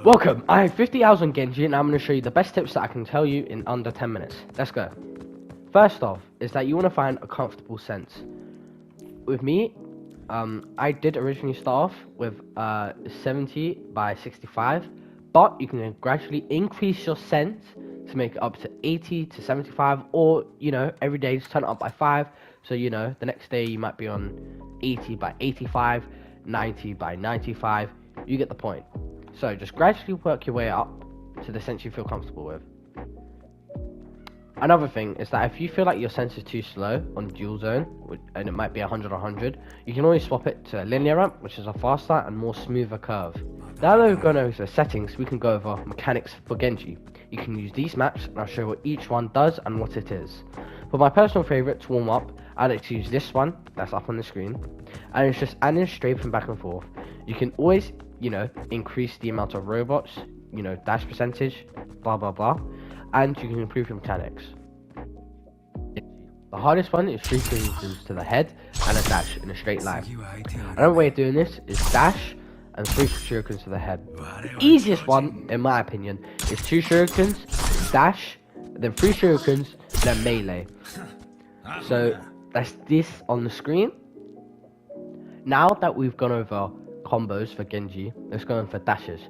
Welcome, I have 50 hours on Genji and I'm going to show you the best tips that I can tell you in under 10 minutes. Let's go. First off, is that you want to find a comfortable sense. With me, I did originally start off with 70 by 65, but you can gradually increase your sense to make it up to 80 to 75, or, every day just turn it up by 5. So, the next day you might be on 80 by 85, 90 by 95, you get the point. So just gradually work your way up to the sense you feel comfortable with. Another thing is that if you feel like your sense is too slow on dual zone, and it might be 100, you can always swap it to a linear ramp, which is a faster and more smoother curve. Now that we've gone over the settings, we can go over mechanics for Genji. You can use these maps and I'll show what each one does and what it is. For my personal favourite to warm up, I like to use this one that's up on the screen, and it's just adding strafing back and forth. You can always increase the amount of robots, dash percentage, blah blah blah, and you can improve your mechanics. The hardest one is 3 shurikens to the head and a dash in a straight line. Another way of doing this is dash and 3 shurikens to the head. The easiest one, in my opinion, is 2 shurikens, dash, then 3 shurikens, then melee. So that's this on the screen. Now that we've gone over combos for Genji, let's go on for dashes.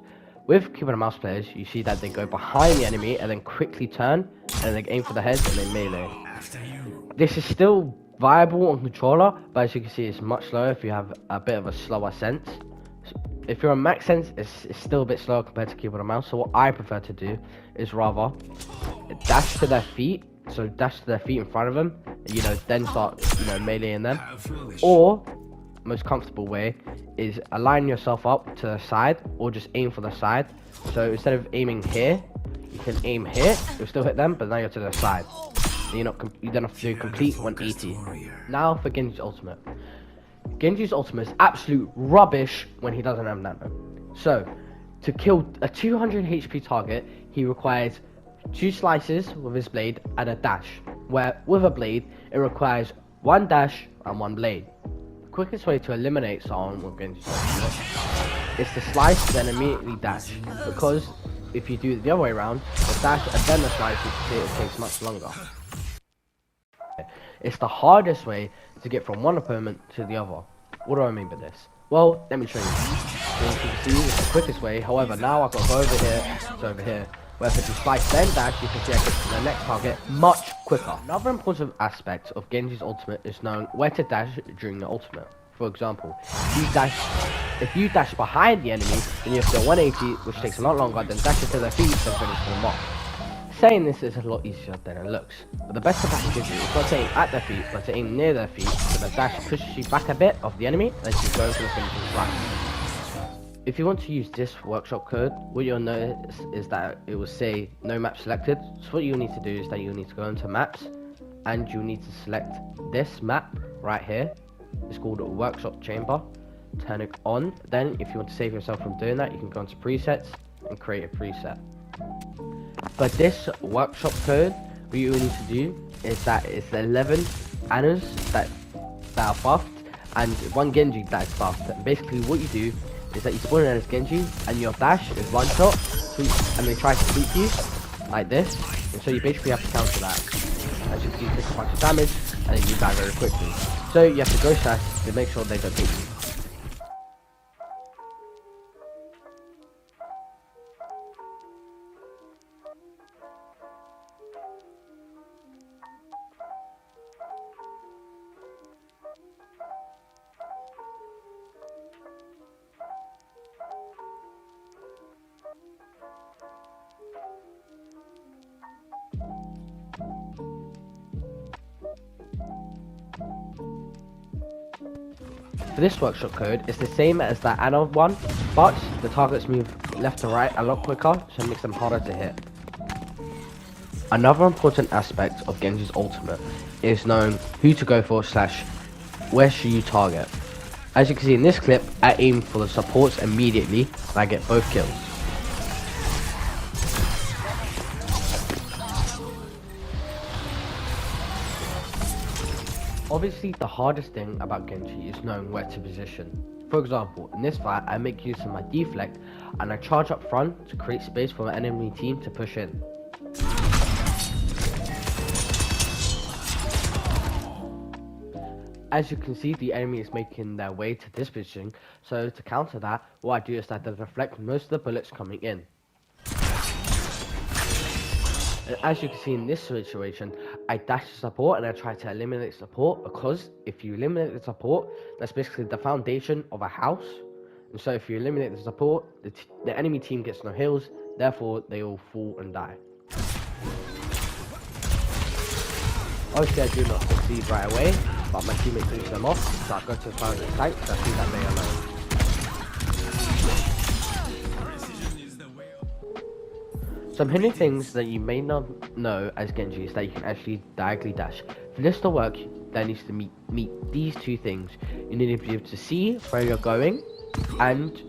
With keyboard and mouse players, you see that they go behind the enemy and then quickly turn, and they aim for the head and then melee. This is still viable on controller, but as you can see, it's much slower if you have a bit of a slower sense. If you're on max sense, it's still a bit slower compared to keyboard and mouse. So what I prefer to do is rather dash to their feet, so dash to their feet in front of them, then start meleeing them, or most comfortable way is align yourself up to the side or just aim for the side. So instead of aiming here, you can aim here, you'll still hit them, but now you're to the side. You don't have to do complete 180. Now for Genji's ultimate. Genji's ultimate is absolute rubbish when he doesn't have nano. So to kill a 200 HP target, he requires 2 slices with his blade and a dash, where with a blade it requires 1 dash and 1 blade. Quickest way to eliminate someone with Genji's ultimate is to slice then immediately dash, because if you do it the other way around, the dash and then the slice, you can see it takes much longer. It's the hardest way to get from one opponent to the other. What do I mean by this? Well, let me show you. So you can see it's the quickest way. However, now I've got to go over here to over here, where if you slice then dash, you can see I get to the next target much quicker. Another important aspect of Genji's ultimate is knowing where to dash during the ultimate. For example, if you dash behind the enemy, then you have to do 180, which takes a lot longer than dashing to their feet and finishing them off. Saying this is a lot easier than it looks, but the best tip I can give you is not to aim at their feet, but to aim near their feet, so the dash pushes you back a bit of the enemy, and you go for the finishing strike. If you want to use this workshop code, what you'll notice is that it will say no map selected. So what you'll need to do is that you'll need to go into maps, and you'll need to select this map right here. It's called a workshop chamber. Turn it on. Then if you want to save yourself from doing that, you can go into presets and create a preset. But this workshop code, what you need to do is that it's 11 Annas that are buffed and 1 Genji that is buffed. And basically what you do is that you spawn in as Genji and your dash is 1 shot and they try to sweep you like this, and so you basically have to counter that. As you can see, you take a bunch of damage and then you die very quickly. So you have to go fast to make sure they don't hit you. For this workshop code, it's the same as that Anna one, but the targets move left to right a lot quicker, so it makes them harder to hit. Another important aspect of Genji's ultimate is knowing who to go for / where should you target. As you can see in this clip, I aim for the supports immediately and I get both kills. Obviously, the hardest thing about Genji is knowing where to position. For example, in this fight, I make use of my deflect and I charge up front to create space for my enemy team to push in. As you can see, the enemy is making their way to this position, so to counter that, what I do is that I deflect most of the bullets coming in. And as you can see in this situation, I dash the support and I try to eliminate support, because if you eliminate the support, that's basically the foundation of a house. And so if you eliminate the support, the enemy team gets no heals, therefore they all fall and die. Obviously I do not succeed right away, but my teammates finish them off, so I go to the front of the tank to see that they are alone. Some hidden things that you may not know as Genji is that you can actually diagonally dash. For this to work, there needs to meet these two things. You need to be able to see where you're going, and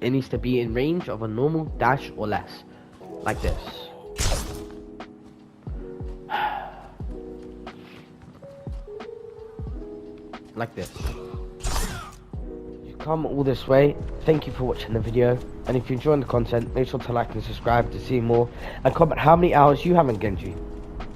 it needs to be in range of a normal dash or less, like this. Like this. You've come all this way. Thank you for watching the video, and if you enjoyed the content, make sure to like and subscribe to see more, and comment how many hours you have in Genji.